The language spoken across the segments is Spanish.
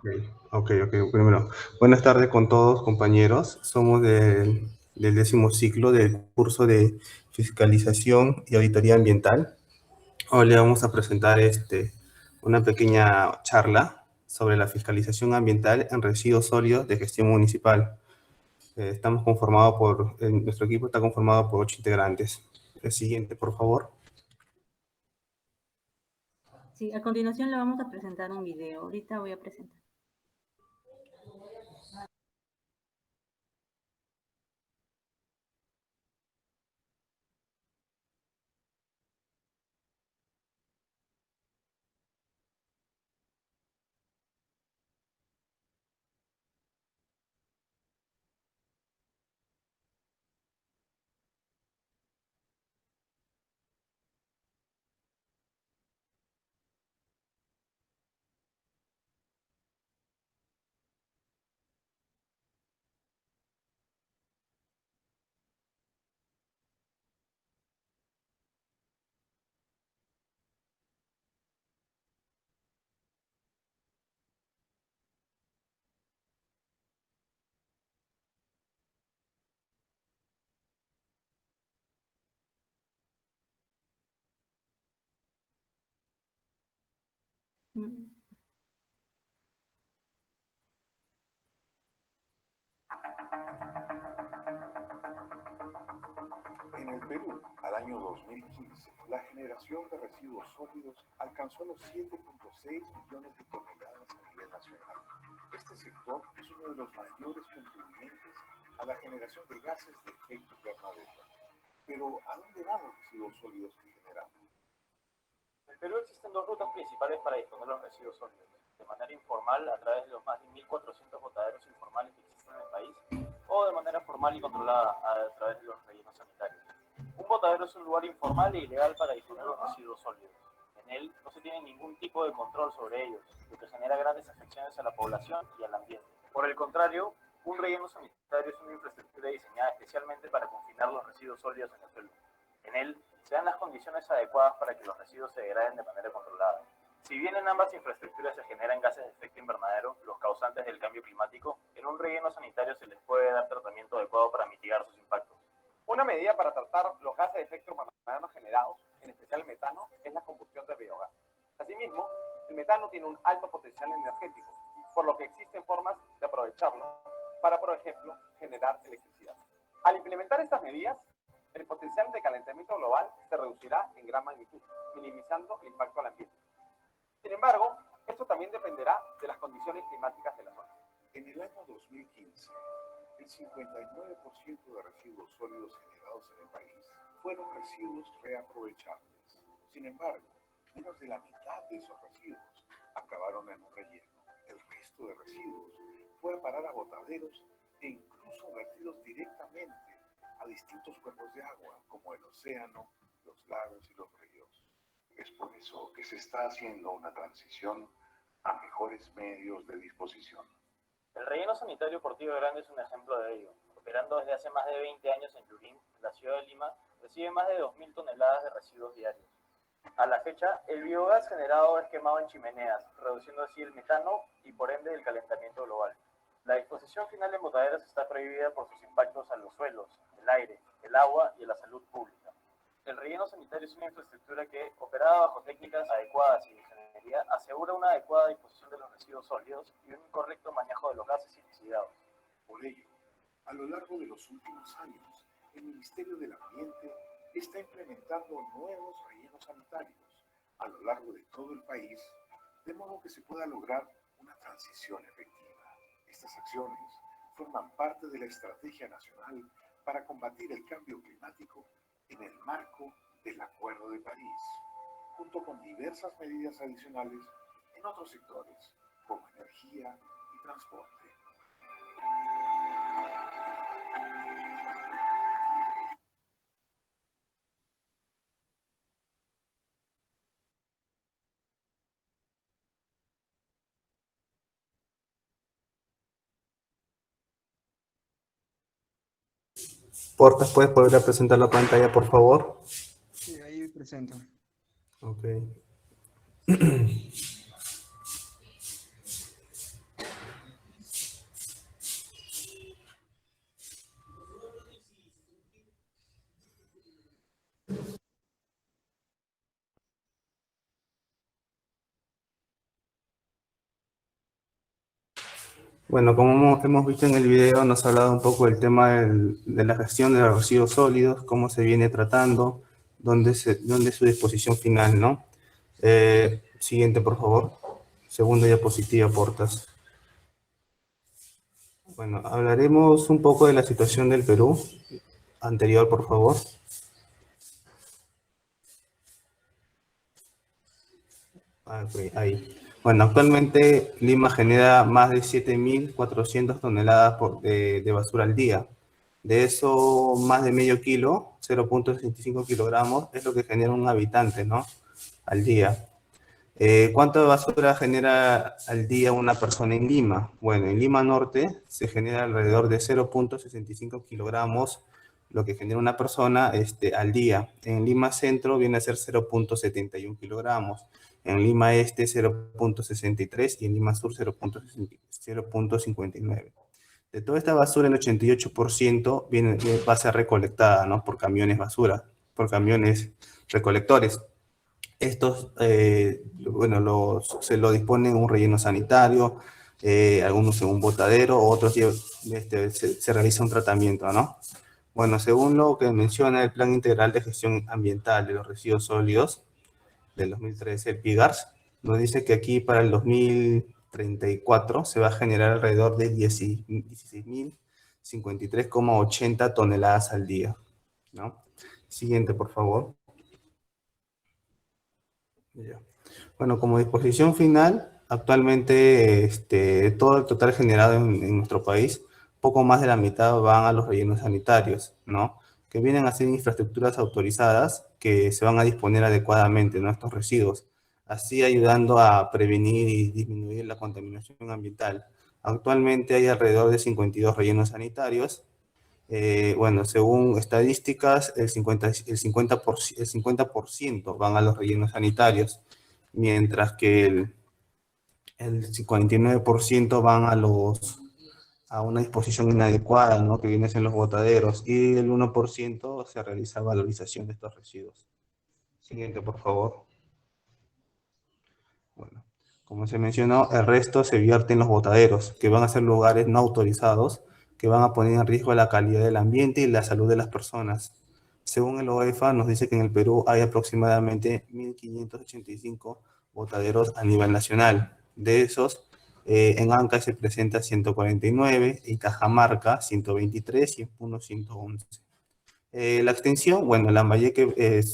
Primero, buenas tardes con todos, compañeros. Somos del 10.º ciclo del curso de Fiscalización y Auditoría Ambiental. Hoy le vamos a presentar una pequeña charla sobre la fiscalización ambiental en residuos sólidos de gestión municipal. Nuestro equipo está conformado por 8 integrantes. El siguiente, por favor. Sí, a continuación le vamos a presentar un video. Ahorita voy a presentar. En el Perú, al año 2015, la generación de residuos sólidos alcanzó los 7,6 millones de toneladas a nivel nacional. Este sector es uno de los mayores contribuyentes a la generación de gases de efecto invernadero. Pero, ¿a dónde van los residuos sólidos que generamos? En Perú existen dos rutas principales para disponer los residuos sólidos: de manera informal, a través de los más de 1.400 botaderos informales que existen en el país, o de manera formal y controlada, a través de los rellenos sanitarios. Un botadero es un lugar informal e ilegal para disponer los residuos sólidos. En él no se tiene ningún tipo de control sobre ellos, lo que genera grandes afecciones a la población y al ambiente. Por el contrario, un relleno sanitario es una infraestructura diseñada especialmente para confinar los residuos sólidos en el suelo. En él se dan las condiciones adecuadas para que los residuos se degraden de manera controlada. Si bien en ambas infraestructuras se generan gases de efecto invernadero, los causantes del cambio climático, en un relleno sanitario se les puede dar tratamiento adecuado para mitigar sus impactos. Una medida para tratar los gases de efecto invernadero generados, en especial el metano, es la combustión de biogás. Asimismo, el metano tiene un alto potencial energético, por lo que existen formas de aprovecharlo para, por ejemplo, generar electricidad. Al implementar estas medidas, el potencial de calentamiento global se reducirá en gran magnitud, minimizando el impacto al ambiente. Sin embargo, esto también dependerá de las condiciones climáticas de la zona. En el año 2015, el 59% de residuos sólidos generados en el país fueron residuos reaprovechables. Sin embargo, menos de la mitad de esos residuos acabaron en un relleno. El resto de residuos fue a parar a botaderos e incluso vertidos directamente a distintos cuerpos de agua, como el océano, los lagos y los ríos. Es por eso que se está haciendo una transición a mejores medios de disposición. El relleno sanitario Portillo Grande es un ejemplo de ello. Operando desde hace más de 20 años en Yurín, la ciudad de Lima recibe más de 2.000 toneladas de residuos diarios. A la fecha, el biogás generado es quemado en chimeneas, reduciendo así el metano y por ende el calentamiento global. La disposición final en botaderas está prohibida por sus impactos a los suelos, el aire, el agua y a la salud pública. El relleno sanitario es una infraestructura que, operada bajo técnicas adecuadas y de ingeniería, asegura una adecuada disposición de los residuos sólidos y un correcto manejo de los gases y residuos. Por ello, a lo largo de los últimos años, el Ministerio del Ambiente está implementando nuevos rellenos sanitarios a lo largo de todo el país, de modo que se pueda lograr una transición efectiva. Estas acciones forman parte de la Estrategia Nacional para combatir el cambio climático en el marco del Acuerdo de París, junto con diversas medidas adicionales en otros sectores, como energía y transporte. Portas, ¿puedes volver a presentar la pantalla, por favor? Sí, ahí presento. Ok. Bueno, como hemos visto en el video, nos ha hablado un poco del tema de la gestión de los residuos sólidos, cómo se viene tratando, dónde es su disposición final, ¿no? Siguiente, por favor. Segunda diapositiva, portas. Bueno, hablaremos un poco de la situación del Perú. Anterior, por favor. Ok, ahí. Bueno, actualmente Lima genera más de 7.400 toneladas de basura al día. De eso, más de medio kilo, 0.65 kilogramos, es lo que genera un habitante, ¿no? Al día. ¿Cuánta basura genera al día una persona en Lima? Bueno, en Lima Norte se genera alrededor de 0.65 kilogramos, lo que genera una persona al día. En Lima Centro viene a ser 0.71 kilogramos. En Lima Este 0.63 y en Lima Sur 0.59. De toda esta basura, el 88% va a ser recolectada, ¿no? Por camiones basura, por camiones recolectores. Estos, bueno, se lo disponen en un relleno sanitario, algunos en un botadero, otros se realiza un tratamiento, ¿no? Bueno, según lo que menciona el Plan Integral de Gestión Ambiental de los Residuos Sólidos del 2013, el PIGARS, nos dice que aquí para el 2034 se va a generar alrededor de 16.053,80 toneladas al día, ¿no? Siguiente, por favor. Ya. Bueno, como disposición final, actualmente todo el total generado en nuestro país, poco más de la mitad van a los rellenos sanitarios, ¿no? Que vienen a ser infraestructuras autorizadas que se van a disponer adecuadamente, ¿no? Estos residuos, así ayudando a prevenir y disminuir la contaminación ambiental. Actualmente hay alrededor de 52 rellenos sanitarios. Bueno, según estadísticas, el 50% van a los rellenos sanitarios, mientras que el 59% van a una disposición inadecuada, ¿no? Que viene en los botaderos, y el 1% se realiza valorización de estos residuos. Siguiente, por favor. Bueno, como se mencionó, el resto se vierte en los botaderos, que van a ser lugares no autorizados, que van a poner en riesgo la calidad del ambiente y la salud de las personas. Según el OEFA, nos dice que en el Perú hay aproximadamente 1.585 botaderos a nivel nacional. De esos, en Ancash se presenta 149, en Cajamarca 123 y en Puno 111. La extensión, bueno, Lambayeque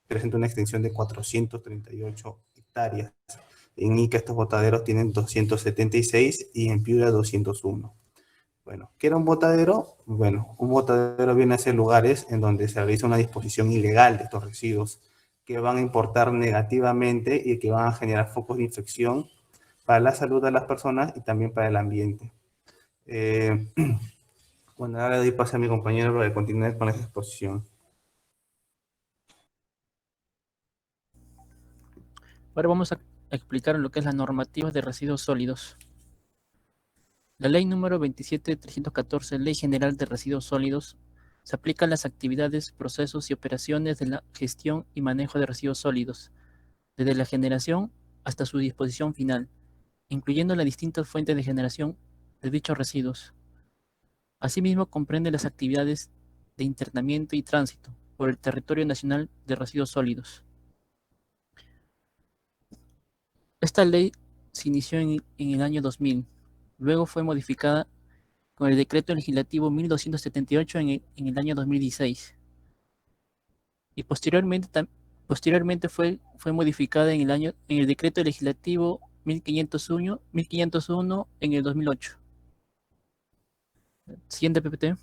presenta una extensión de 438 hectáreas. En Ica estos botaderos tienen 276 y en Piura 201. Bueno, ¿qué era un botadero? Bueno, un botadero viene a ser lugares en donde se realiza una disposición ilegal de estos residuos que van a importar negativamente y que van a generar focos de infección para la salud de las personas y también para el ambiente. Bueno, ahora le doy paso a mi compañero para que continúe con esta exposición. Ahora vamos a explicar lo que es la normativa de residuos sólidos. La ley número 27.314, Ley General de Residuos Sólidos, se aplica a las actividades, procesos y operaciones de la gestión y manejo de residuos sólidos, desde la generación hasta su disposición final, incluyendo las distintas fuentes de generación de dichos residuos. Asimismo, comprende las actividades de internamiento y tránsito por el territorio nacional de residuos sólidos. Esta ley se inició en el año 2000, luego fue modificada con el Decreto Legislativo 1278 en el año 2016, y posteriormente fue modificada en el Decreto Legislativo 1501 en el 2008. Siguiente PPT.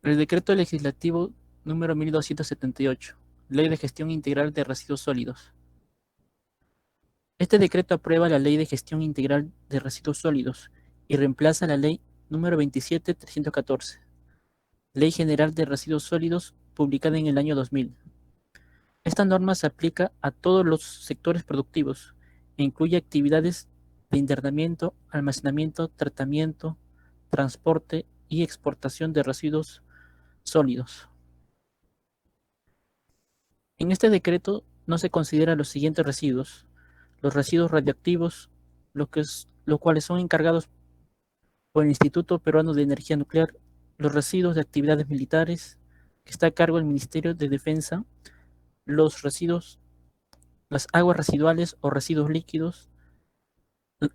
El Decreto Legislativo número 1278, Ley de Gestión Integral de Residuos Sólidos. Este decreto aprueba la Ley de Gestión Integral de Residuos Sólidos y reemplaza la Ley número 27.314, Ley General de Residuos Sólidos, publicada en el año 2000. Esta norma se aplica a todos los sectores productivos e incluye actividades de internamiento, almacenamiento, tratamiento, transporte y exportación de residuos sólidos. En este decreto no se consideran los siguientes residuos: los residuos radiactivos, los cuales son encargados por el Instituto Peruano de Energía Nuclear, los residuos de actividades militares, que está a cargo del Ministerio de Defensa, los residuos, las aguas residuales o residuos líquidos,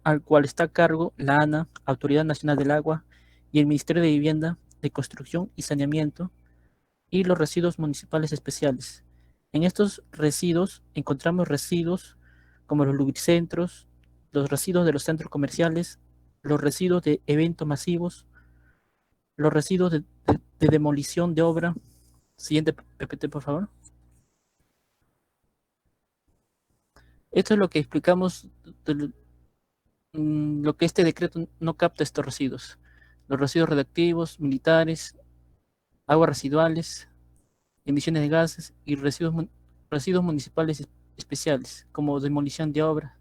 al cual está a cargo la ANA, Autoridad Nacional del Agua, y el Ministerio de Vivienda, de Construcción y Saneamiento, y los residuos municipales especiales. En estos residuos encontramos residuos como los lubricentros, los residuos de los centros comerciales, los residuos de eventos masivos, los residuos de demolición de obra. Siguiente PPT, por favor. Esto es lo que explicamos, lo que este decreto no capta estos residuos. Los residuos radiactivos, militares, aguas residuales, emisiones de gases y residuos municipales especiales, como demolición de obra.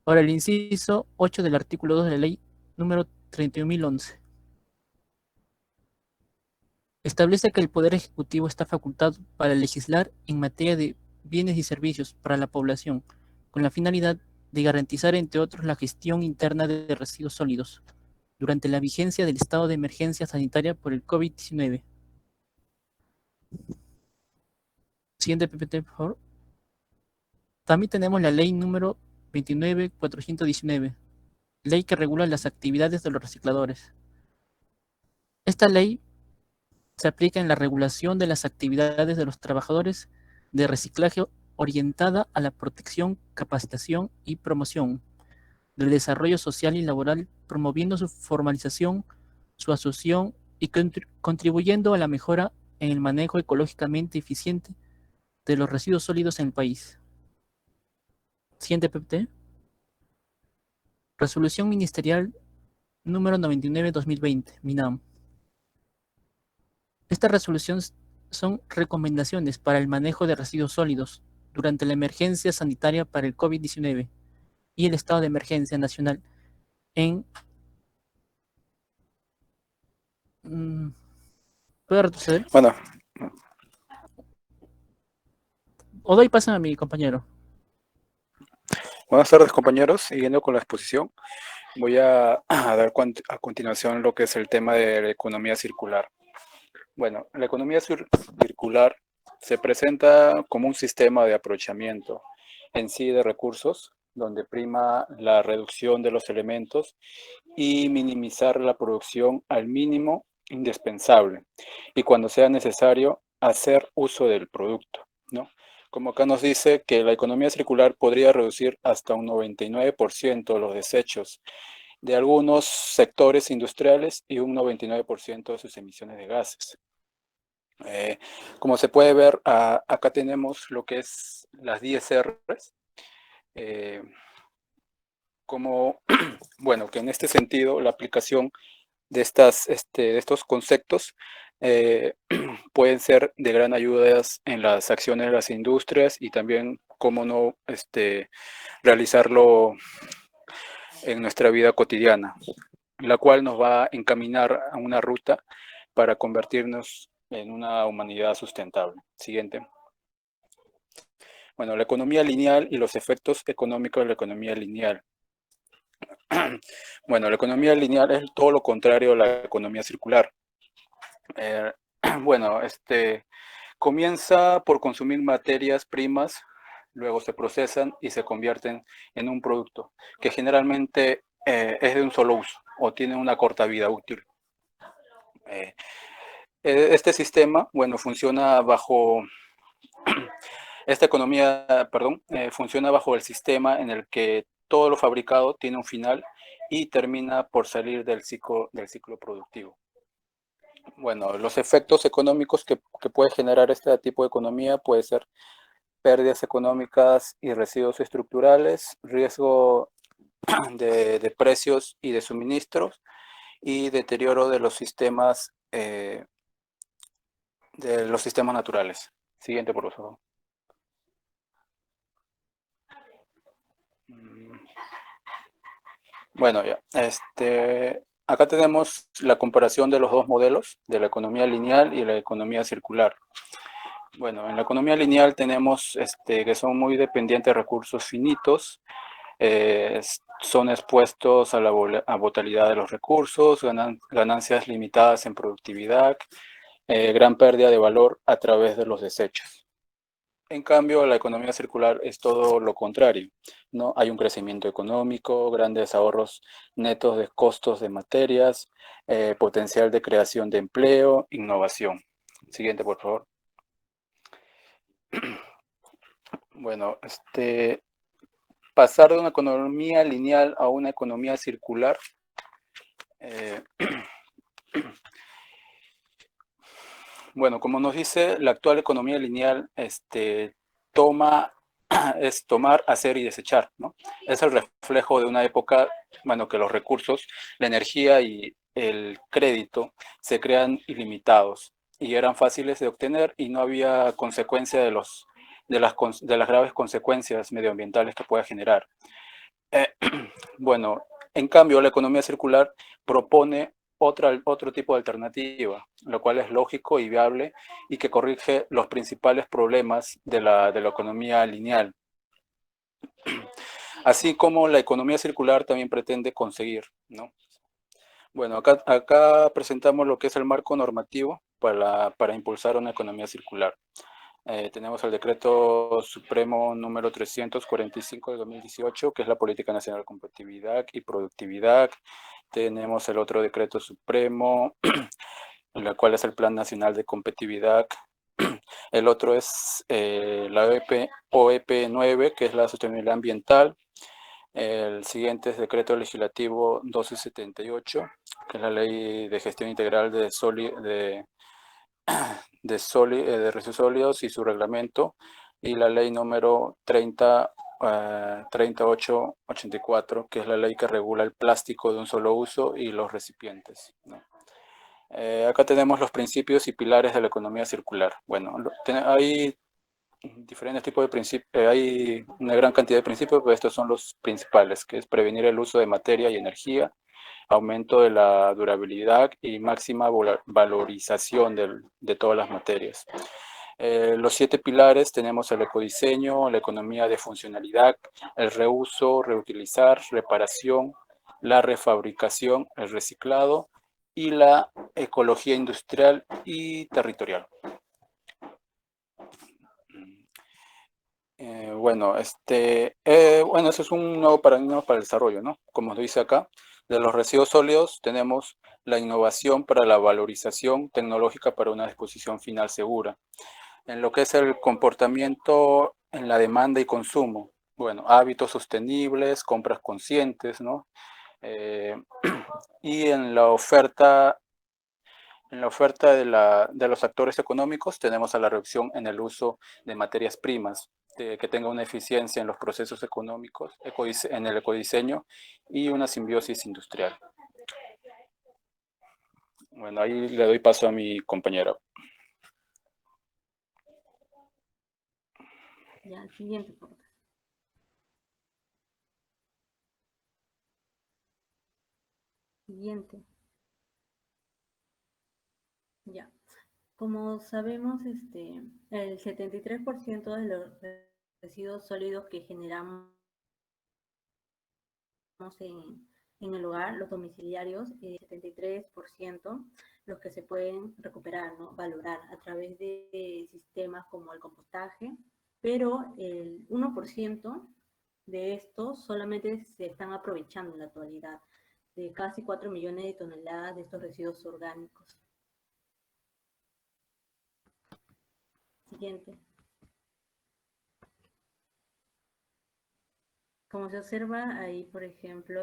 Ahora, el inciso 8 del artículo 2 de la ley número 31.011 establece que el Poder Ejecutivo está facultado para legislar en materia de bienes y servicios para la población, con la finalidad de garantizar, entre otros, la gestión interna de residuos sólidos durante la vigencia del estado de emergencia sanitaria por el COVID-19. Siguiente PPT, por favor. También tenemos la ley número 29.419, ley que regula las actividades de los recicladores. Esta ley se aplica en la regulación de las actividades de los trabajadores de reciclaje orientada a la protección, capacitación y promoción del desarrollo social y laboral, promoviendo su formalización, su asociación y contribuyendo a la mejora en el manejo ecológicamente eficiente de los residuos sólidos en el país. Siguiente PPT. Resolución Ministerial número 99/2020, MINAM. Estas resoluciones son recomendaciones para el manejo de residuos sólidos durante la emergencia sanitaria para el COVID-19 y el estado de emergencia nacional en... ¿Puedo retroceder? Bueno, O doy paso a mi compañero. buenas tardes, compañeros. Siguiendo con la exposición, voy a dar a continuación lo que es el tema de la economía circular. Bueno, la economía circular se presenta como un sistema de aprovechamiento en sí de recursos, donde prima la reducción de los elementos y minimizar la producción al mínimo indispensable, y cuando sea necesario, hacer uso del producto, ¿no? Como acá nos dice que la economía circular podría reducir hasta un 99% los desechos de algunos sectores industriales y un 99% de sus emisiones de gases. Como se puede ver, acá tenemos lo que es las 10 R's, bueno, que en este sentido la aplicación de estos conceptos pueden ser de gran ayuda en las acciones de las industrias y también, cómo no, realizarlo en nuestra vida cotidiana, la cual nos va a encaminar a una ruta para convertirnos en una humanidad sustentable. Siguiente. Bueno, la economía lineal y los efectos económicos de la economía lineal. Bueno, la economía lineal es todo lo contrario a la economía circular. Bueno, comienza por consumir materias primas, luego se procesan y se convierten en un producto que generalmente es de un solo uso o tiene una corta vida útil. Este sistema, bueno, funciona bajo... Esta economía, funciona bajo el sistema en el que todo lo fabricado tiene un final y termina por salir del ciclo productivo. Bueno, los efectos económicos que puede generar este tipo de economía puede ser pérdidas económicas y residuos estructurales, riesgo de precios y de suministros y deterioro de los sistemas naturales. Siguiente, por favor. Bueno, ya, acá tenemos la comparación de los dos modelos, de la economía lineal y la economía circular. Bueno, en la economía lineal tenemos que son muy dependientes de recursos finitos, son expuestos a la volatilidad de los recursos, ganancias limitadas en productividad, gran pérdida de valor a través de los desechos. En cambio, la economía circular es todo lo contrario, ¿no? Hay un crecimiento económico, grandes ahorros netos de costos de materias, potencial de creación de empleo, innovación. Siguiente, por favor. Bueno, pasar de una economía lineal a una economía circular. Bueno, como nos dice la actual economía lineal, es tomar, hacer y desechar, ¿no? Es el reflejo de una época, bueno, que los recursos, la energía y el crédito se crean ilimitados y eran fáciles de obtener y no había consecuencia de las graves consecuencias medioambientales que pueda generar. Bueno, en cambio, la economía circular propone otro tipo de alternativa, lo cual es lógico y viable y que corrige los principales problemas de la economía lineal. Así como la economía circular también pretende conseguir, ¿no? Bueno, acá presentamos lo que es el marco normativo para impulsar una economía circular. Tenemos el Decreto Supremo número 345 de 2018, que es la Política Nacional de Competitividad y Productividad. Tenemos el otro Decreto Supremo, el cual es el Plan Nacional de Competitividad. El otro es la OEP 9, que es la Sostenibilidad Ambiental. El siguiente es Decreto Legislativo 1278, que es la Ley de Gestión Integral de residuos sólidos y su reglamento, y la ley número 3884, que es la ley que regula el plástico de un solo uso y los recipientes, ¿no? Acá tenemos los principios y pilares de la economía circular. Bueno, hay diferentes tipos de principios, hay una gran cantidad de principios, pero estos son los principales, que es prevenir el uso de materia y energía, aumento de la durabilidad y máxima valorización de todas las materias. Los 7 pilares tenemos el ecodiseño, la economía de funcionalidad, el reuso, reutilizar, reparación, la refabricación, el reciclado y la ecología industrial y territorial. Bueno, ese es un nuevo paradigma para el desarrollo, ¿no? Como dice acá, de los residuos sólidos tenemos la innovación para la valorización tecnológica para una disposición final segura. En lo que es el comportamiento en la demanda y consumo, bueno, hábitos sostenibles, compras conscientes, ¿no? Y en la oferta de los actores económicos tenemos a la reducción en el uso de materias primas, que tenga una eficiencia en los procesos económicos, en el ecodiseño y una simbiosis industrial. Bueno, ahí le doy paso a mi compañera. Ya, siguiente, por favor. Siguiente. Ya. Como sabemos, el 73% de los residuos sólidos que generamos en el hogar, los domiciliarios, 73% los que se pueden recuperar, ¿no? Valorar a través de sistemas como el compostaje, pero el 1% de estos solamente se están aprovechando en la actualidad, de casi 4 millones de toneladas de estos residuos orgánicos. Siguiente. Como se observa ahí, por ejemplo,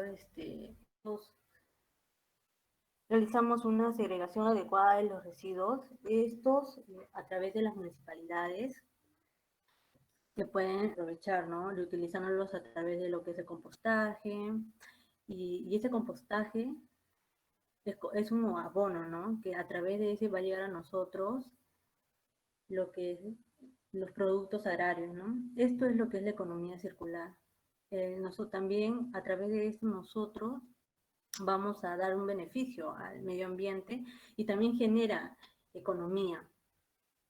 realizamos una segregación adecuada de los residuos. Estos, a través de las municipalidades, se pueden aprovechar, ¿no? Utilizándolos a través de lo que es el compostaje. Y ese compostaje es un abono, ¿no? Que a través de ese va a llegar a nosotros lo que es los productos agrarios, ¿no? Esto es lo que es la economía circular. Nosotros también, a través de esto, nosotros vamos a dar un beneficio al medio ambiente y también genera economía.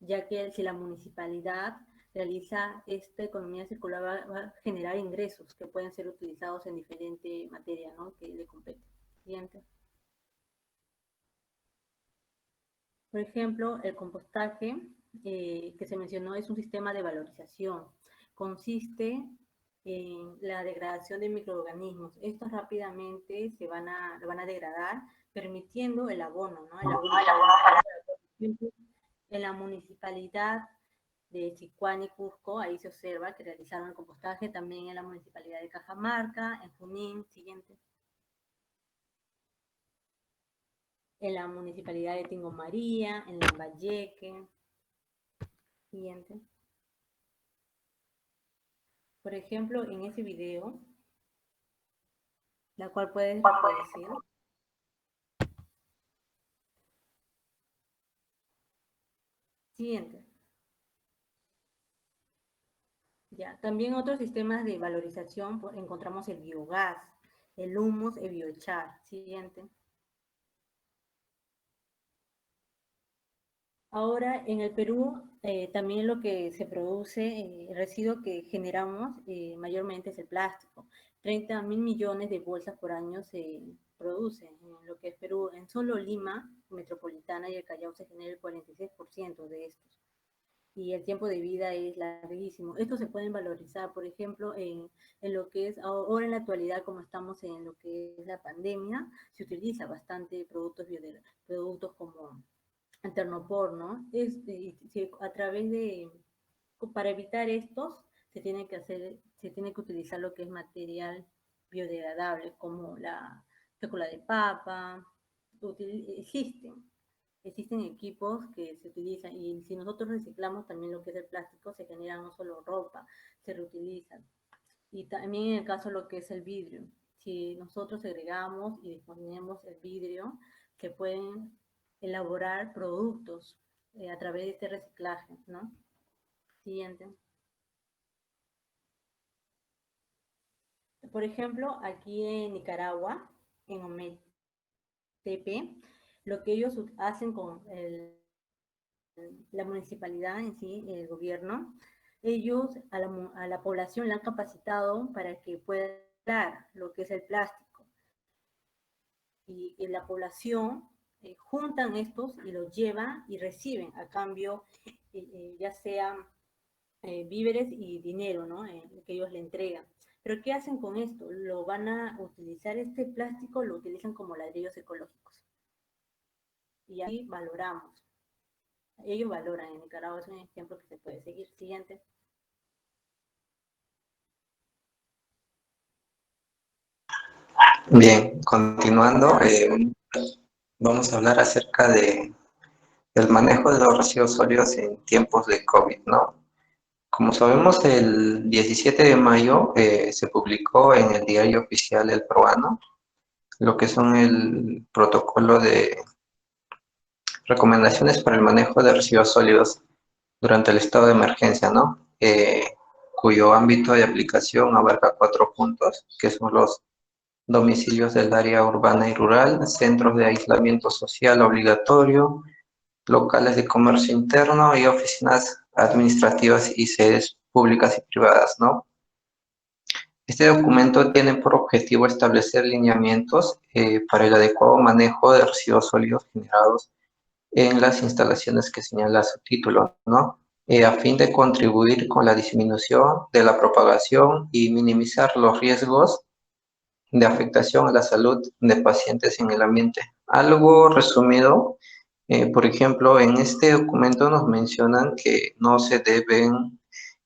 ya que si la municipalidad realiza esta economía circular va a generar ingresos que pueden ser utilizados en diferente materia, ¿no?, que le compete. Siguiente. Por ejemplo, el compostaje que se mencionó es un sistema de valorización. Consiste en la degradación de microorganismos. Estos rápidamente van a degradar, permitiendo el abono, ¿no? El abono en la municipalidad de Sicuán y Cusco, ahí se observa que realizaron el compostaje, también en la municipalidad de Cajamarca, en Junín. Siguiente. En la municipalidad de Tingo María, en Lambayeque. Siguiente. Por ejemplo, en ese video, la cual puedes reproducir. Siguiente. Ya, también otros sistemas de valorización, encontramos el biogás, el humus, el biochar. Siguiente. Ahora, en el Perú, también lo que se produce, el residuo que generamos mayormente es el plástico. 30.000 millones de bolsas por año se producen en lo que es Perú. En solo Lima, Metropolitana y el Callao se genera el 46% de estos. Y el tiempo de vida es larguísimo. Estos se pueden valorizar, por ejemplo, en lo que es ahora en la actualidad, como estamos en lo que es la pandemia, se utiliza bastante productos como Alternopor, ¿no? A través de, para evitar estos, se tiene que utilizar lo que es material biodegradable, como la fécula de papa. Existen equipos que se utilizan, y si nosotros reciclamos también lo que es el plástico, se genera no solo ropa, se reutiliza. Y también en el caso de lo que es el vidrio, si nosotros segregamos y disponemos el vidrio, se pueden elaborar productos a través de este reciclaje, ¿no? Siguiente. Por ejemplo, aquí en Nicaragua, en Ometepe, lo que ellos hacen con la municipalidad en sí, el gobierno, ellos a la población la han capacitado para que pueda dar lo que es el plástico. Y la población juntan estos y los llevan y reciben a cambio ya sea víveres y dinero, ¿no? Que ellos le entregan. Pero ¿qué hacen con esto? Lo van a utilizar, este plástico lo utilizan como ladrillos ecológicos. Y ahí valoramos. Ellos valoran, en Nicaragua es un ejemplo que se puede seguir. Siguiente. Bien, continuando, vamos a hablar acerca del manejo de los residuos sólidos en tiempos de COVID, ¿no? Como sabemos, el 17 de mayo se publicó en el diario oficial El Peruano lo que son el protocolo de recomendaciones para el manejo de residuos sólidos durante el estado de emergencia, ¿no? Cuyo ámbito de aplicación abarca 4 puntos, que son los domicilios del área urbana y rural, centros de aislamiento social obligatorio, locales de comercio interno y oficinas administrativas y sedes públicas y privadas, ¿no? Este documento tiene por objetivo establecer lineamientos para el adecuado manejo de residuos sólidos generados en las instalaciones que señala su título, ¿no? A fin de contribuir con la disminución de la propagación y minimizar los riesgos de afectación a la salud de pacientes en el ambiente. Algo resumido, por ejemplo, en este documento nos mencionan que no se deben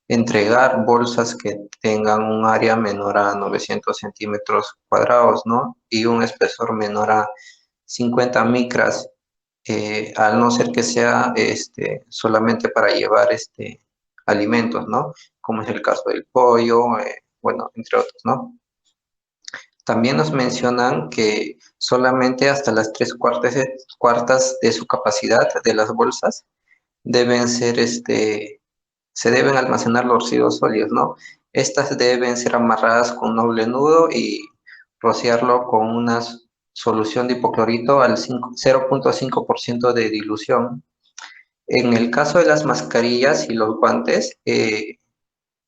entregar bolsas que tengan un área menor a 900 centímetros cuadrados, ¿no? Y un espesor menor a 50 micras, al no ser que sea solamente para llevar alimentos, ¿no? Como es el caso del pollo, bueno, entre otros, ¿no? También nos mencionan que solamente hasta las 3/4 de su capacidad de las bolsas deben ser, se deben almacenar los residuos sólidos, ¿no? Estas deben ser amarradas con doble nudo y rociarlo con una solución de hipoclorito al 0.5% de dilución En el caso de las mascarillas y los guantes,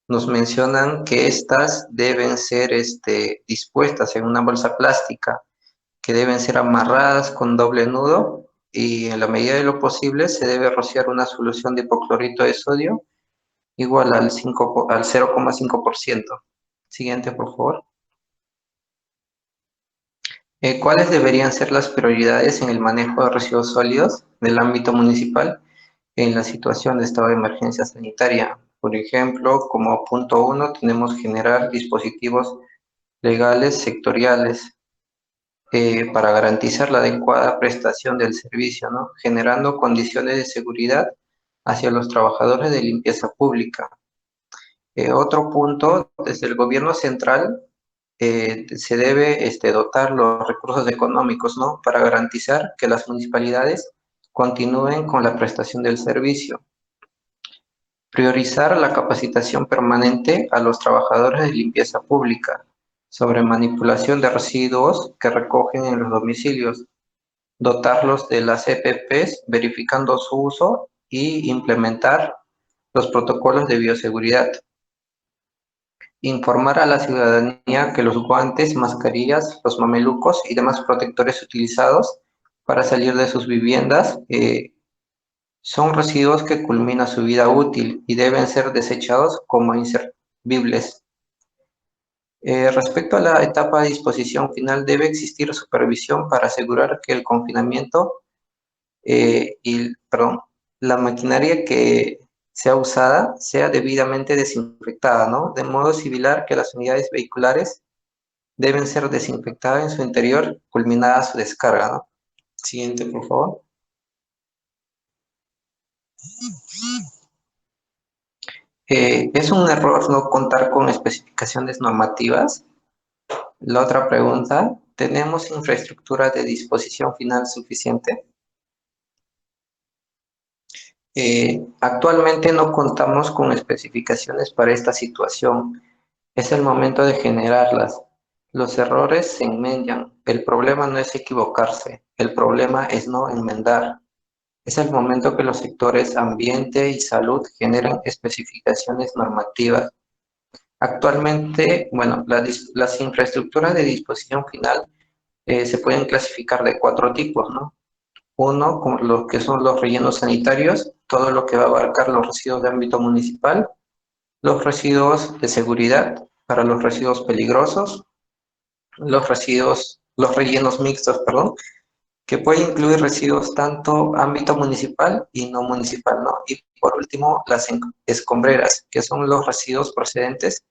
nos mencionan que estas deben ser dispuestas en una bolsa plástica, que deben ser amarradas con doble nudo y en la medida de lo posible se debe rociar una solución de hipoclorito de sodio igual al 0,5%. Siguiente, por favor. ¿Cuáles deberían ser las prioridades en el manejo de residuos sólidos del ámbito municipal en la situación de estado de emergencia sanitaria? Por ejemplo, como punto 1 tenemos generar dispositivos legales sectoriales para garantizar la adecuada prestación del servicio, ¿no? Generando condiciones de seguridad hacia los trabajadores de limpieza pública. Otro punto, desde el gobierno central se debe dotar los recursos económicos, ¿no? Para garantizar que las municipalidades continúen con la prestación del servicio. Priorizar la capacitación permanente a los trabajadores de limpieza pública sobre manipulación de residuos que recogen en los domicilios. Dotarlos de las EPPs verificando su uso y implementar los protocolos de bioseguridad. Informar a la ciudadanía que los guantes, mascarillas, los mamelucos y demás protectores utilizados para salir de sus viviendas son residuos que culminan su vida útil y deben ser desechados como inservibles. Respecto a la etapa de disposición final, debe existir supervisión para asegurar que el confinamiento la maquinaria que sea usada sea debidamente desinfectada, ¿no? De modo similar que las unidades vehiculares deben ser desinfectadas en su interior, culminada su descarga, ¿no? Siguiente, por favor. ¿Es un error no contar con especificaciones normativas? La otra pregunta, ¿tenemos infraestructura de disposición final suficiente? Actualmente no contamos con especificaciones para esta situación. Es el momento de generarlas. Los errores se enmendan. El problema no es equivocarse, el problema es no enmendar. Es el momento que los sectores ambiente y salud generen especificaciones normativas. Actualmente, bueno, las infraestructuras de disposición final se pueden clasificar de 4 tipos, ¿no? Uno, como lo que son los rellenos sanitarios, todo lo que va a abarcar los residuos de ámbito municipal, los residuos de seguridad para los residuos peligrosos, los rellenos mixtos, perdón, que puede incluir residuos tanto ámbito municipal y no municipal, ¿no? Y por último, las escombreras, que son los residuos procedentes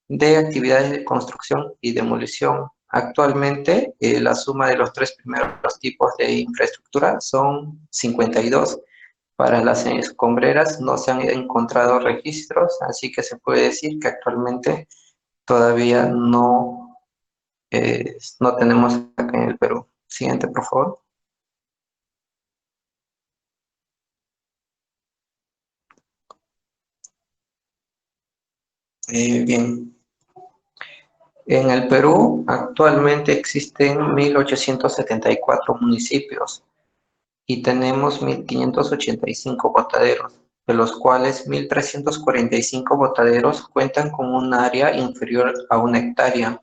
de actividades de construcción y demolición. Actualmente, la suma de los 3 primeros tipos de infraestructura son 52. Para las escombreras no se han encontrado registros, así que se puede decir que actualmente todavía no tenemos acá en el Perú. Siguiente, por favor. Bien. En el Perú actualmente existen 1.874 municipios y tenemos 1.585 botaderos, de los cuales 1.345 botaderos cuentan con un área inferior a 1 hectárea.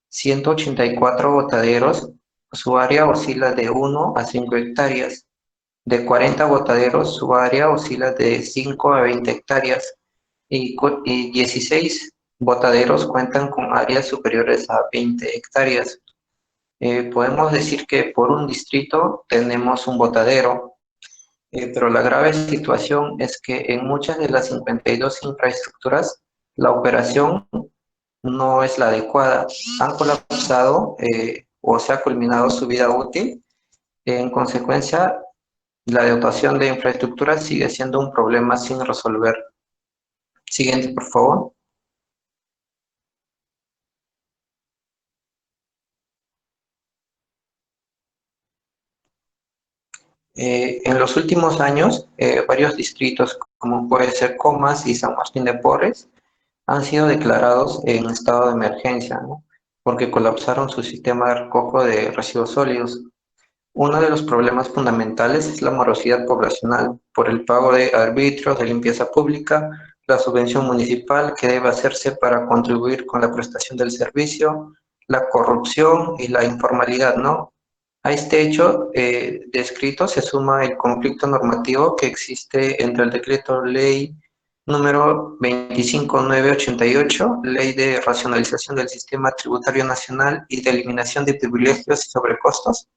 184 botaderos, su área oscila de 1 a 5 hectáreas. De 40 botaderos, su área oscila de 5 a 20 hectáreas. Y 16 botaderos cuentan con áreas superiores a 20 hectáreas. Podemos decir que por un distrito tenemos un botadero, pero la grave situación es que en muchas de las 52 infraestructuras la operación no es la adecuada. Han colapsado o se ha culminado su vida útil. En consecuencia, la dotación de infraestructura sigue siendo un problema sin resolver. Siguiente, por favor. En los últimos años, varios distritos, como puede ser Comas y San Martín de Porres, han sido declarados en estado de emergencia, ¿no? Porque colapsaron su sistema de recojo de residuos sólidos. Uno de los problemas fundamentales es la morosidad poblacional por el pago de arbitrios, de limpieza pública, la subvención municipal que debe hacerse para contribuir con la prestación del servicio, la corrupción y la informalidad, ¿no? A este hecho descrito se suma el conflicto normativo que existe entre el decreto ley número 25988, ley de racionalización del sistema tributario nacional y de eliminación de privilegios y sobrecostos,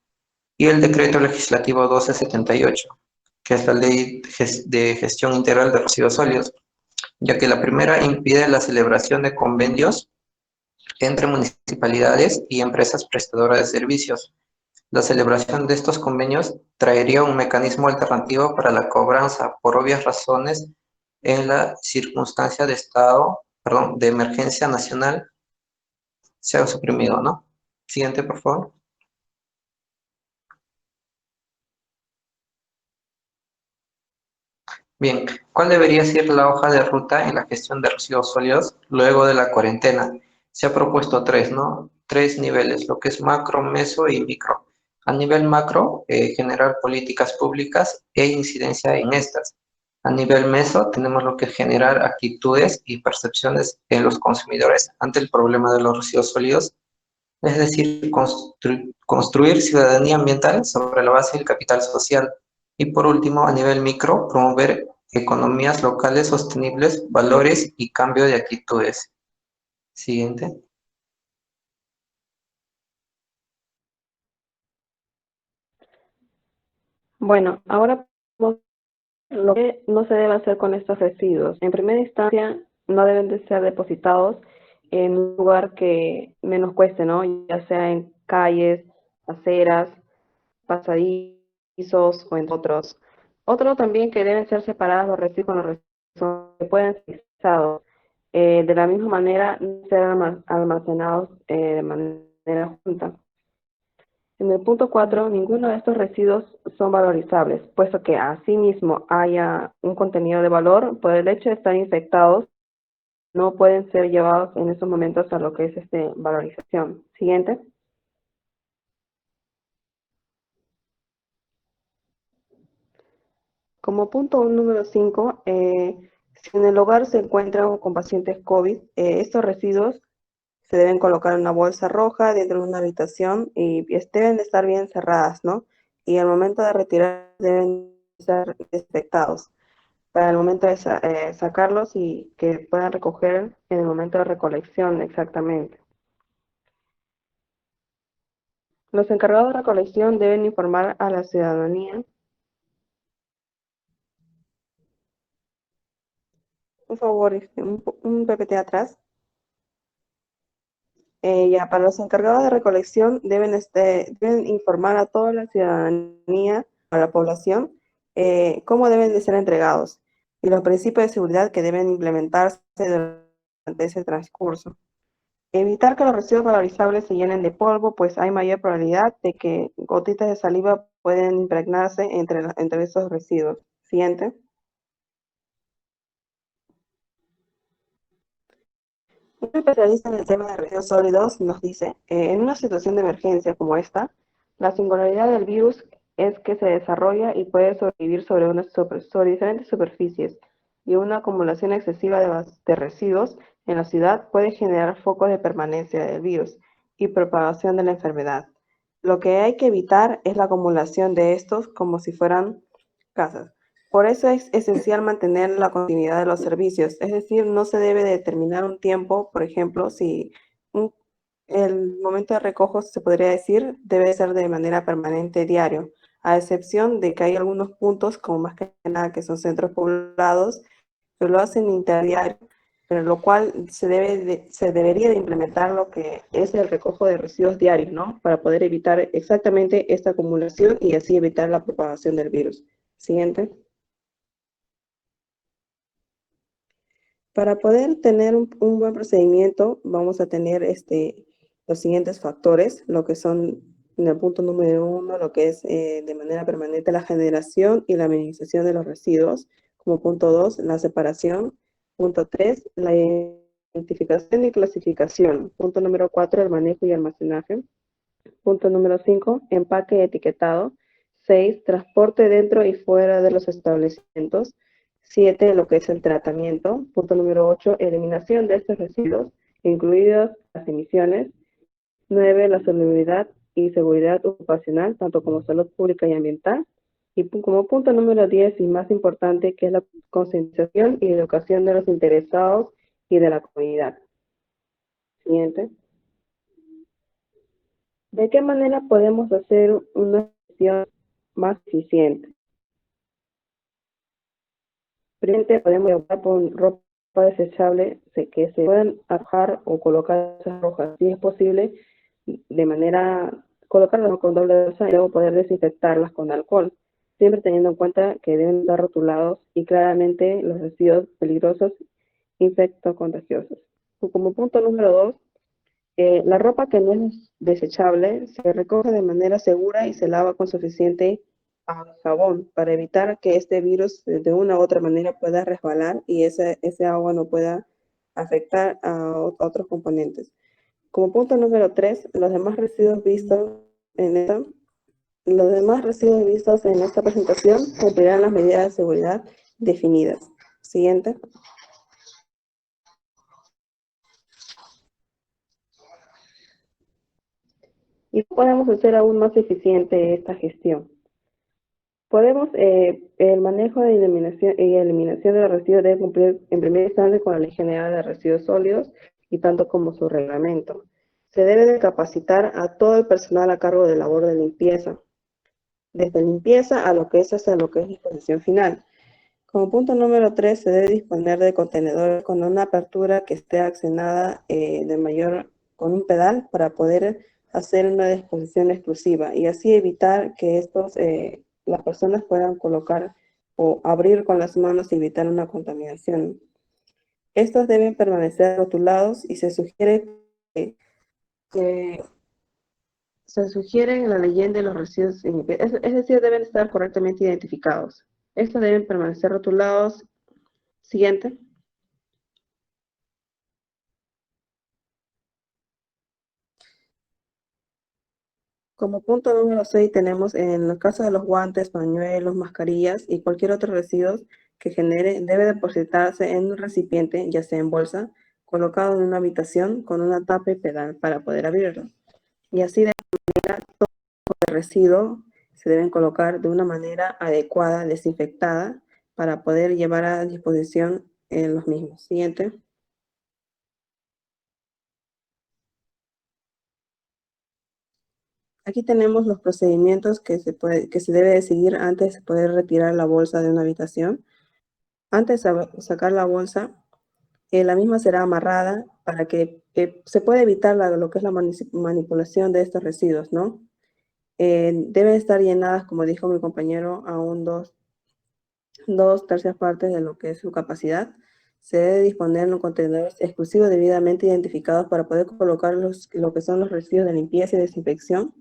y el decreto legislativo 1278, que es la ley de gestión integral de residuos sólidos, ya que la primera impide la celebración de convenios entre municipalidades y empresas prestadoras de servicios. La celebración de estos convenios traería un mecanismo alternativo para la cobranza, por obvias razones, en la circunstancia de de emergencia nacional, se ha suprimido, ¿no? Siguiente, por favor. Bien, ¿cuál debería ser la hoja de ruta en la gestión de residuos sólidos luego de la cuarentena? Se ha propuesto tres, ¿no? Tres niveles, lo que es macro, meso y micro. A nivel macro, generar políticas públicas e incidencia en estas. A nivel meso, tenemos lo que es generar actitudes y percepciones en los consumidores ante el problema de los residuos sólidos, es decir, construir ciudadanía ambiental sobre la base del capital social. Y por último, a nivel micro, promover economías locales sostenibles, valores y cambio de actitudes. Siguiente. Bueno, ahora vamos a ver lo que no se debe hacer con estos residuos. En primera instancia, no deben de ser depositados en un lugar que menos cueste, ¿no? Ya sea en calles, aceras, pasadizos o entre otros. Otro también que deben ser separados los residuos con los residuos que pueden ser utilizados. De la misma manera, no ser almacenados de manera junta. En el punto 4, ninguno de estos residuos son valorizables, puesto que asimismo haya un contenido de valor, por el hecho de estar infectados, no pueden ser llevados en estos momentos a lo que es valorización. Siguiente. Como punto número 5, si en el hogar se encuentran con pacientes COVID, estos residuos se deben colocar en una bolsa roja dentro de una habitación y deben de estar bien cerradas, ¿no? Y al momento de retirar deben ser desinfectados para el momento de sacarlos y que puedan recoger en el momento de recolección exactamente. Los encargados de recolección deben informar a la ciudadanía. Por favor, un PPT atrás. Ya, para los encargados de recolección deben informar a toda la ciudadanía, a la población, cómo deben de ser entregados y los principios de seguridad que deben implementarse durante ese transcurso. Evitar que los residuos valorizables se llenen de polvo, pues hay mayor probabilidad de que gotitas de saliva pueden impregnarse entre esos residuos. Siguiente. Un especialista en el tema de residuos sólidos nos dice, en una situación de emergencia como esta, la singularidad del virus es que se desarrolla y puede sobrevivir sobre diferentes superficies, y una acumulación excesiva de residuos en la ciudad puede generar focos de permanencia del virus y propagación de la enfermedad. Lo que hay que evitar es la acumulación de estos como si fueran casas. Por eso es esencial mantener la continuidad de los servicios, es decir, no se debe determinar un tiempo, por ejemplo, si el momento de recojo, se podría decir, debe ser de manera permanente diario, a excepción de que hay algunos puntos, como más que nada que son centros poblados, que lo hacen interdiario, pero lo cual se debería de implementar lo que es el recojo de residuos diarios, ¿no? Para poder evitar exactamente esta acumulación y así evitar la propagación del virus. Siguiente. Para poder tener un buen procedimiento, vamos a tener los siguientes factores, lo que son, en el punto número 1, lo que es de manera permanente la generación y la minimización de los residuos. Como punto 2, la separación. Punto 3, la identificación y clasificación. Punto número 4, el manejo y almacenaje. Punto número 5, empaque y etiquetado. 6, transporte dentro y fuera de los establecimientos. 7, lo que es el tratamiento. Punto número 8, eliminación de estos residuos, incluidas las emisiones. 9, la salubridad y seguridad ocupacional, tanto como salud pública y ambiental. Y como punto número 10 y más importante, que es la concientización y educación de los interesados y de la comunidad. Siguiente. ¿De qué manera podemos hacer una gestión más eficiente? Primero, podemos optar por ropa desechable que se puedan arrojar o colocar esas rojas, si es posible, de manera colocarlas con doble bolsa y luego poder desinfectarlas con alcohol, siempre teniendo en cuenta que deben estar rotulados y claramente los residuos peligrosos infectocontagiosos. Como punto número 2, la ropa que no es desechable se recoge de manera segura y se lava con suficiente jabón para evitar que este virus de una u otra manera pueda resbalar y ese agua no pueda afectar a otros componentes. Como punto número 3, los demás residuos vistos en esta presentación cumplirán las medidas de seguridad definidas. Siguiente. ¿Y podemos hacer aún más eficiente esta gestión? El manejo de eliminación de los residuos debe cumplir en primera instancia con la Ley General de Residuos Sólidos y tanto como su reglamento. Se debe de capacitar a todo el personal a cargo de labor de limpieza, desde limpieza a lo que es hasta lo que es disposición final. Como punto número 3, se debe disponer de contenedores con una apertura que esté accionada con un pedal para poder hacer una disposición exclusiva y así evitar que las personas puedan colocar o abrir con las manos y evitar una contaminación. Estos deben permanecer rotulados y se sugiere en la leyenda de los residuos, es decir, deben estar correctamente identificados. Estos deben permanecer rotulados. Siguiente. Como punto número 6 tenemos en el caso de los guantes, pañuelos, mascarillas y cualquier otro residuo que genere, debe depositarse en un recipiente, ya sea en bolsa, colocado en una habitación con una tapa y pedal para poder abrirlo. Y así de manera todo el residuo se deben colocar de una manera adecuada, desinfectada, para poder llevar a disposición en los mismos. Siguiente. Aquí tenemos los procedimientos que se debe de seguir antes de poder retirar la bolsa de una habitación. Antes de sacar la bolsa, la misma será amarrada para que se pueda evitar lo que es la manipulación de estos residuos, ¿no? Deben estar llenadas, como dijo mi compañero, aún dos tercias partes de lo que es su capacidad. Se debe disponer en los contenedores exclusivos debidamente identificados para poder colocar lo que son los residuos de limpieza y desinfección.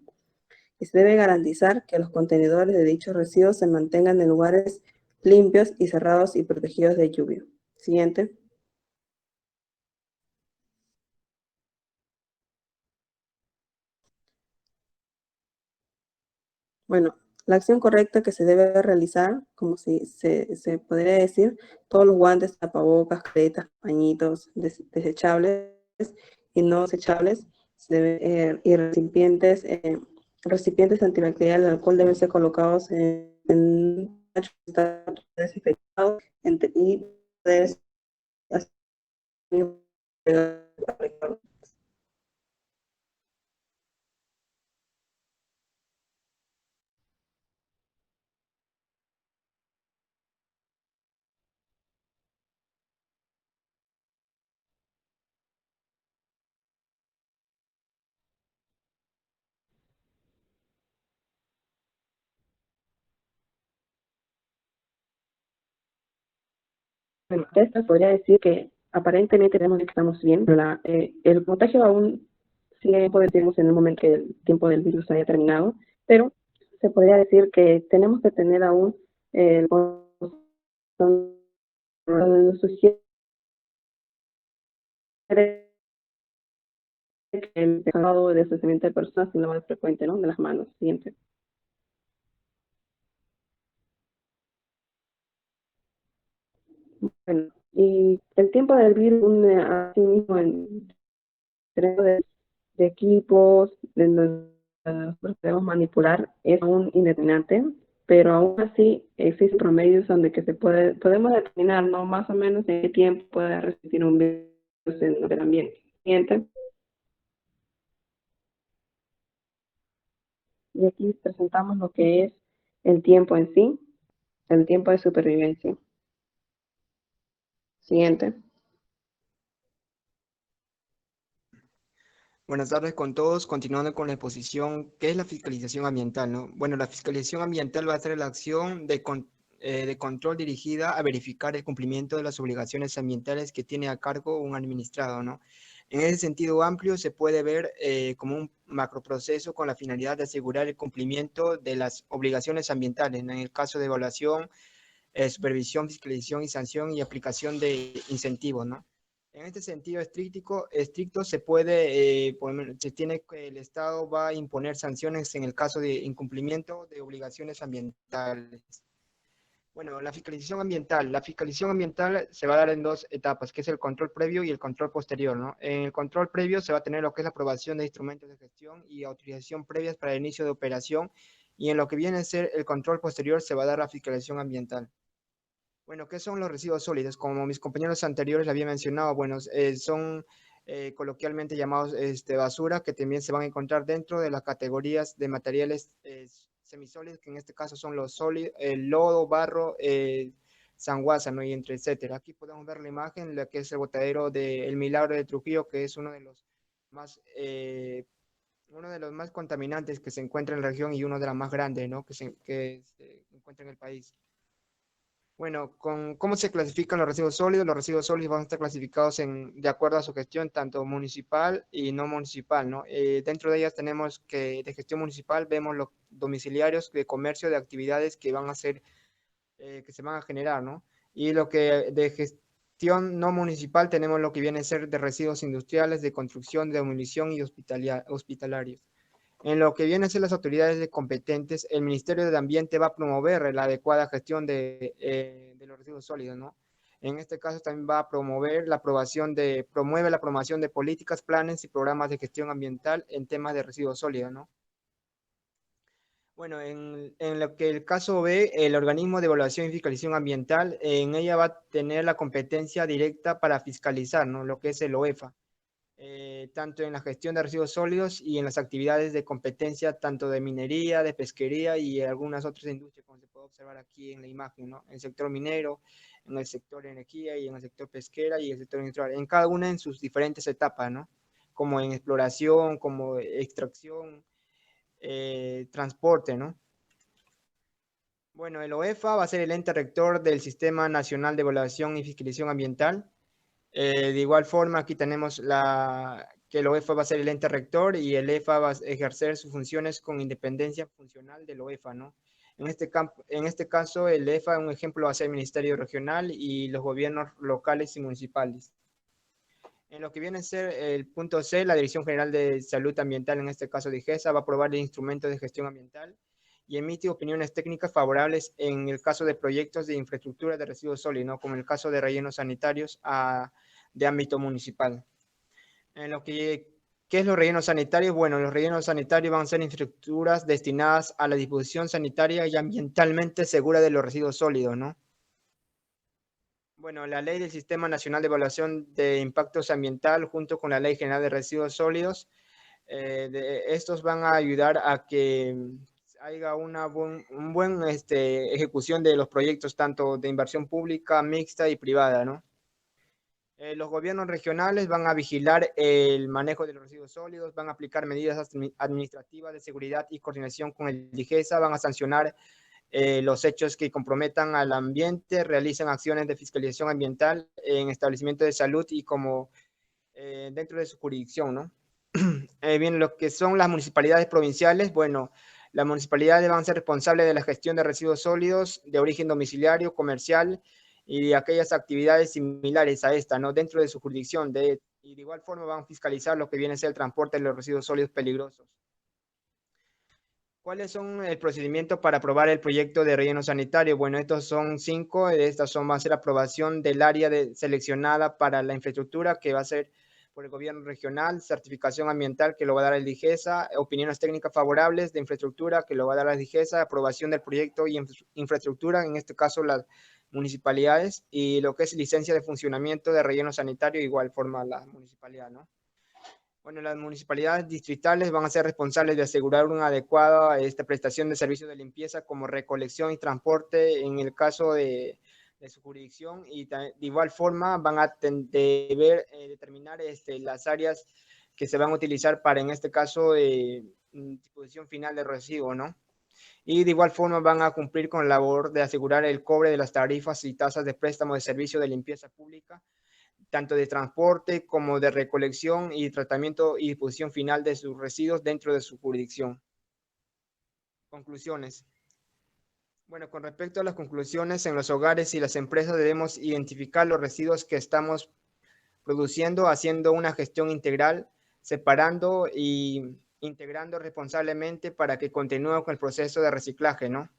Y se debe garantizar que los contenedores de dichos residuos se mantengan en lugares limpios y cerrados y protegidos de lluvia. Siguiente. Bueno, la acción correcta que se debe realizar, como si se podría decir, todos los guantes, tapabocas, caretas, pañitos desechables y no desechables y recipientes antibacteriales de alcohol deben ser colocados en un desinfectado y debe ser Bueno, esta podría decir que aparentemente vemos que estamos bien, pero el contagio aún sigue, decirnos en el momento que el tiempo del virus haya terminado, pero se podría decir que tenemos que tener aún el nos sugiere el pecado de desplazamiento de personas es lo más frecuente, ¿no? De las manos. Siguiente. Bueno, y el tiempo del virus, así mismo, en términos de equipos, de donde nosotros podemos manipular, es aún indeterminante, pero aún así existen promedios donde que podemos determinar, ¿no? Más o menos en qué tiempo puede resistir un virus en el ambiente. Siguiente. Y aquí presentamos lo que es el tiempo en sí, el tiempo de supervivencia. Siguiente. Buenas tardes con todos. Continuando con la exposición, ¿qué es la fiscalización ambiental, no? Bueno, la fiscalización ambiental va a ser la acción de control dirigida a verificar el cumplimiento de las obligaciones ambientales que tiene a cargo un administrado, ¿no? En ese sentido amplio se puede ver como un macroproceso con la finalidad de asegurar el cumplimiento de las obligaciones ambientales, ¿no? En el caso de evaluación, supervisión, fiscalización y sanción y aplicación de incentivos, ¿no? En este sentido estricto se puede, se tiene que el Estado va a imponer sanciones en el caso de incumplimiento de obligaciones ambientales. Bueno, la fiscalización ambiental. La fiscalización ambiental se va a dar en dos etapas, que es el control previo y el control posterior, ¿no? En el control previo se va a tener lo que es la aprobación de instrumentos de gestión y autorización previas para el inicio de operación, y en lo que viene a ser el control posterior se va a dar la fiscalización ambiental. Bueno, ¿qué son los residuos sólidos? Como mis compañeros anteriores le había mencionado, bueno, son coloquialmente llamados basura, que también se van a encontrar dentro de las categorías de materiales semisólidos, que en este caso son los sólidos, el lodo, barro, sanguaza, ¿no? Y entre etcétera. Aquí podemos ver la imagen, la que es el botadero del Milagro de Trujillo, que es uno de los más contaminantes que se encuentra en la región y uno de los más grandes, ¿no? que se encuentra en el país. Bueno, ¿cómo se clasifican los residuos sólidos? Los residuos sólidos van a estar clasificados de acuerdo a su gestión, tanto municipal y no municipal, ¿no? Dentro de ellas tenemos que de gestión municipal vemos los domiciliarios de comercio, de actividades que van a ser, que se van a generar, ¿no? Y lo que de gestión no municipal tenemos lo que viene a ser de residuos industriales, de construcción, de demolición y hospitalarios. En lo que vienen a ser las autoridades competentes, el Ministerio del Ambiente va a promover la adecuada gestión de los residuos sólidos, ¿no? En este caso también va a promueve la promoción de políticas, planes y programas de gestión ambiental en temas de residuos sólidos, ¿no? Bueno, en lo que el caso B, el organismo de evaluación y fiscalización ambiental, en ella va a tener la competencia directa para fiscalizar, ¿no? Lo que es el OEFA. Tanto en la gestión de residuos sólidos y en las actividades de competencia, tanto de minería, de pesquería y algunas otras industrias, como se puede observar aquí en la imagen, ¿no? En el sector minero, en el sector de energía y en el sector pesquera y el sector industrial, en cada una en sus diferentes etapas, ¿no? Como en exploración, como extracción, transporte, ¿no? Bueno, el OEFA va a ser el ente rector del Sistema Nacional de Evaluación y Fiscalización Ambiental. De igual forma, aquí tenemos que el OEFA va a ser el ente rector y el EFA va a ejercer sus funciones con independencia funcional del OEFA, ¿no? En este caso, el EFA, un ejemplo, va a ser el Ministerio Regional y los gobiernos locales y municipales. En lo que viene a ser el punto C, la Dirección General de Salud Ambiental, en este caso DIGESA, va a aprobar el instrumento de gestión ambiental y emite opiniones técnicas favorables en el caso de proyectos de infraestructura de residuos sólidos, ¿no? Como en el caso de rellenos sanitarios de ámbito municipal. En lo que, ¿qué es los rellenos sanitarios? Bueno, los rellenos sanitarios van a ser infraestructuras destinadas a la disposición sanitaria y ambientalmente segura de los residuos sólidos, ¿no? Bueno, la ley del Sistema Nacional de Evaluación de Impactos Ambiental junto con la Ley General de Residuos Sólidos, estos van a ayudar a que haya una buena ejecución de los proyectos tanto de inversión pública, mixta y privada, ¿no? Los gobiernos regionales van a vigilar el manejo de los residuos sólidos, van a aplicar medidas administrativas de seguridad y coordinación con el DIGESA, van a sancionar los hechos que comprometan al ambiente, realizan acciones de fiscalización ambiental en establecimientos de salud y como dentro de su jurisdicción, ¿no? Bien, lo que son las municipalidades provinciales, bueno, las municipalidades van a ser responsables de la gestión de residuos sólidos de origen domiciliario, comercial y de aquellas actividades similares a esta, ¿no? Dentro de su jurisdicción, Y de igual forma van a fiscalizar lo que viene a ser el transporte de los residuos sólidos peligrosos. ¿Cuáles son el procedimiento para aprobar el proyecto de relleno sanitario? Bueno, estos son 5. Estas va a ser aprobación del área seleccionada para la infraestructura, que va a ser por el gobierno regional, certificación ambiental, que lo va a dar el DIGESA, opiniones técnicas favorables de infraestructura, que lo va a dar la DIGESA, aprobación del proyecto y infraestructura, en este caso las municipalidades, y lo que es licencia de funcionamiento de relleno sanitario, igual forma la municipalidad, ¿no? Bueno, las municipalidades distritales van a ser responsables de asegurar una adecuada prestación de servicios de limpieza como recolección y transporte en el caso de su jurisdicción, y de igual forma van a deber determinar las áreas que se van a utilizar para, en este caso, disposición final de residuos, ¿no? Y de igual forma van a cumplir con la labor de asegurar el cobre de las tarifas y tasas de préstamo de servicio de limpieza pública, tanto de transporte como de recolección y tratamiento y disposición final de sus residuos dentro de su jurisdicción. Conclusiones. Bueno, con respecto a las conclusiones, en los hogares y las empresas debemos identificar los residuos que estamos produciendo, haciendo una gestión integral, separando y integrando responsablemente para que continúe con el proceso de reciclaje, ¿no?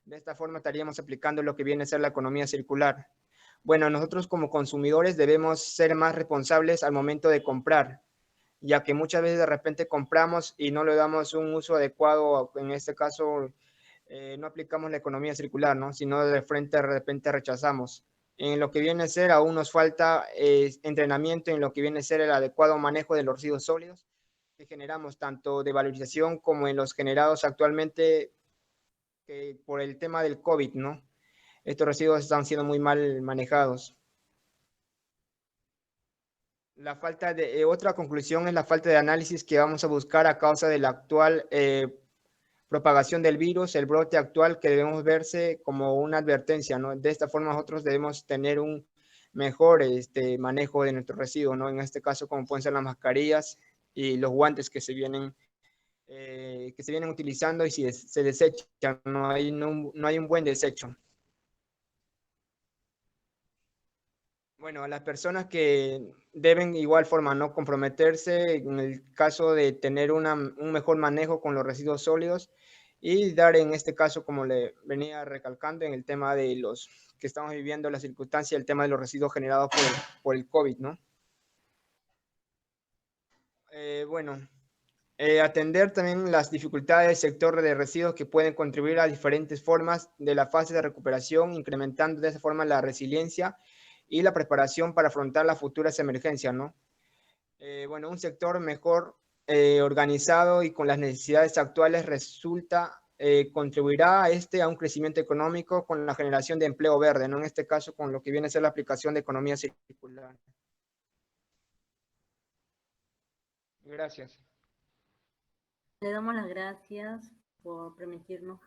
De esta forma estaríamos aplicando lo que viene a ser la economía circular. Bueno, nosotros como consumidores debemos ser más responsables al momento de comprar, ya que muchas veces de repente compramos y no le damos un uso adecuado, en este caso no aplicamos la economía circular, ¿no? Sino de repente rechazamos. En lo que viene a ser, aún nos falta entrenamiento en lo que viene a ser el adecuado manejo de los residuos sólidos que generamos, tanto de valorización como en los generados actualmente por el tema del COVID, ¿no? Estos residuos están siendo muy mal manejados. Otra conclusión es la falta de análisis que vamos a buscar a causa de la actual propagación del virus, el brote actual, que debemos verse como una advertencia, ¿no? De esta forma nosotros debemos tener un mejor manejo de nuestros residuos, ¿no? En este caso, como pueden ser las mascarillas y los guantes que se vienen utilizando, y si se desechan, no hay un buen desecho. Bueno, a las personas que deben igual forma no comprometerse en el caso de tener un mejor manejo con los residuos sólidos, y dar en este caso, como le venía recalcando en el tema de los que estamos viviendo, la circunstancia, el tema de los residuos generados por el COVID, ¿no? Atender también las dificultades del sector de residuos, que pueden contribuir a diferentes formas de la fase de recuperación, incrementando de esa forma la resiliencia y la preparación para afrontar las futuras emergencias, ¿no? Un sector mejor organizado y con las necesidades actuales contribuirá a un crecimiento económico con la generación de empleo verde, ¿no? En este caso, con lo que viene a ser la aplicación de economía circular. Gracias. Le damos las gracias por permitirnos